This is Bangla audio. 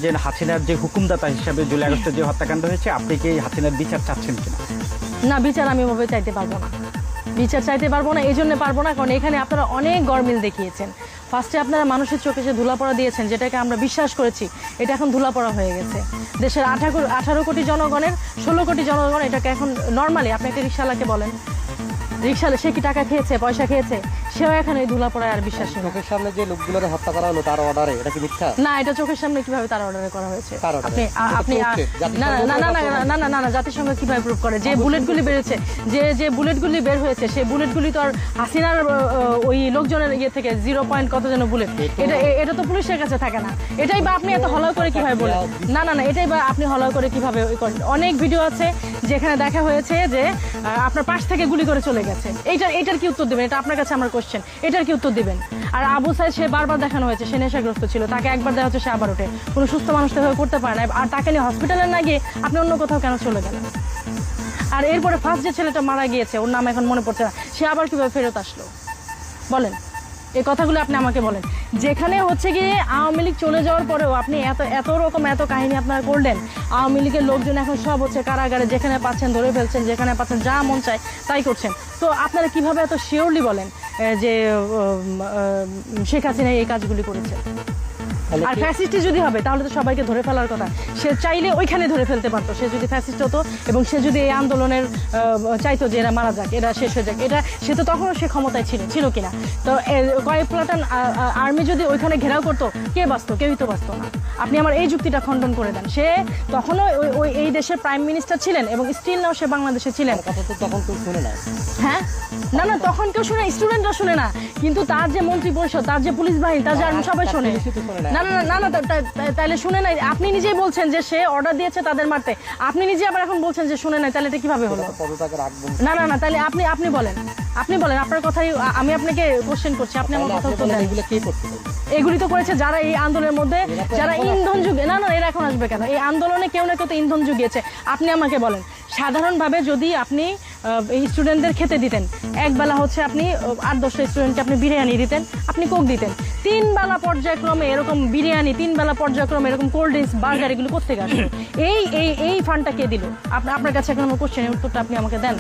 যে হাসিনার যে হুকুমদাতা হিসাবে জুলাই আগস্টের যে হত্যাকাণ্ড হয়েছে, আপনি কি হাসিনার বিচার চাচ্ছেন কিনা? না, বিচার আমি ওভাবে চাইতে পারবো না। বিচার চাইতে পারবো না, এই জন্য পারবো না কারণ এখানে আপনারা অনেক গরমিল দেখিয়েছেন। ফার্স্টে আপনারা মানুষের চোখে যে ধুলাপড়া দিয়েছেন, যেটাকে আমরা বিশ্বাস করেছি, এটা এখন ধুলাপড়া হয়ে গেছে। দেশের 18 কোটি জনগণের 16 কোটি জনগণ এটাকে এখন নর্মালি, আপনি একটা রিক্সাওয়ালাকে বলেন, রিক্সাওয়ালা সে কি টাকা খেয়েছে, পয়সা খেয়েছে, সেও এখন এই ধুলাপড়ায় আর বিশ্বাস নেই। চোখের সামনে যে লোকগুলোর হত্যা করা হলো তার অর্ডারে, এটা কি মিথ্যা? না, এটা চোখের সামনে কিভাবে তার অর্ডারে করা হয়েছে? আপনি না না জাতিসংঘ কিভাবে প্রুভ করে? যে বুলেটগুলি বেরোচ্ছে, যে বুলেটগুলি বের হয়েছে, সেই বুলেটগুলি তো আর হাসিনার ওই লোকজনের ইয়ে থেকে 0 পয়েন্ট কত যেন বুলেট, এটা তো পুলিশের কাছে থাকে না। এটাই বা আপনি এত হলাও করে কিভাবে বলেন? না, এটাই বা আপনি হলাও করে কিভাবে করেন? অনেক ভিডিও আছে যেখানে দেখা হয়েছে যে আপনার পাশ থেকে গুলি করে চলে গেছে। এইটার কি উত্তর দেবেন? এটা আপনার কাছে আমার কোশ্চেন, এটার কি উত্তর দিবেন? আর আবু সাইদ, সে বারবার দেখানো হয়েছে সে নেশাগ্রস্ত ছিল, তাকে একবার দেওয়া হচ্ছে সে আবার ওঠে, কোনো সুস্থ মানুষ তো এভাবে করতে পারে না। আর তাকে নিয়ে হসপিটালে না গিয়ে আপনি অন্য কোথাও কেন চলে গেলেন? আর এরপরে ফার্স্ট যে ছেলেটা মারা গিয়েছে, ওর নাম এখন মনে পড়ছে না, সে আবার কিভাবে ফেরত আসলো বলেন? এই কথাগুলো আপনি আমাকে বলেন। যেখানে হচ্ছে গিয়ে আওয়ামী লীগ চলে যাওয়ার পরেও আপনি এত কাহিনী আপনারা করলেন। আওয়ামী লীগের লোকজন এখন সব হচ্ছে কারাগারে, যেখানে পাচ্ছেন ধরে ফেলছেন, যেখানে পাচ্ছেন যা মন চায় তাই করছেন। তো আপনারা কিভাবে এত শিওরলি বলেন যে শেখ হাসিনা এই কাজগুলি করেছে? আর ফ্যাসিস্টই যদি হবে তাহলে তো সবাইকে ধরে ফেলার কথা। সে চাইলে ওইখানে ধরে ফেলতে পারতো, সে যদি ফ্যাসিস্ট হতো এবং সে যদি এই আন্দোলনের চাইতো যে এরা মারা যাক, এরা শেষ হয়ে যাক, এটা সে তো তখনও সে ক্ষমতায় ছিল কিনা? তো কয়েক প্লাটান আর্মি যদি ওইখানে ঘেরাও করতো, কে বাঁচতো? কেউই তো বাঁচতো না। আপনি আমার এই যুক্তিটা খণ্ডন করে দেন। সে তখনও ওই এই দেশের প্রাইম মিনিস্টার ছিলেন এবং স্টিল নাও সে বাংলাদেশে ছিলেন। তখন কেউ শুনে না। হ্যাঁ, না তখন কেউ শুনে, স্টুডেন্টরা শুনে না, কিন্তু তার যে মন্ত্রী পরিষদ, তার যে পুলিশ বাহিনী, তার যে আর্মি, সবাই শোনে। না তাইলে শুনে নাই? আপনি নিজেই বলছেন যে সে অর্ডার দিয়েছে তাদের মারতে, আপনি নিজে আবার এখন বলছেন যে শুনে নাই, তাহলে এটা কিভাবে হলো? না তাহলে আপনি বলেন আপনার কথাই আমি আপনাকে কোশ্চেন করছি, আপনি আমার কথা উত্তর দেন। এগুলি তো করেছে যারা এই আন্দোলনের মধ্যে, যারা ইন্ধন যুগে, না এরা এখন আসবে কেন? এই আন্দোলনে কেউ না কেউ তো ইন্ধন জুগিয়েছে। আপনি আমাকে বলেন, সাধারণভাবে যদি আপনি এই স্টুডেন্টদের খেতে দিতেন, একবেলা হচ্ছে আপনি 8-10টা স্টুডেন্টকে আপনি বিরিয়ানি দিতেন, আপনি কোক দিতেন, 3 বেলা পর্যায়ক্রমে এরকম বিরিয়ানি, 3 বেলা পর্যায়ক্রমে এরকম কোল্ড ড্রিঙ্কস, বার্গার, এগুলো কোথেকে আসলো? এই ফান্ডটা কে দিল? আপনার কাছে এখন আমার কোশ্চেনের উত্তরটা আপনি আমাকে দেন।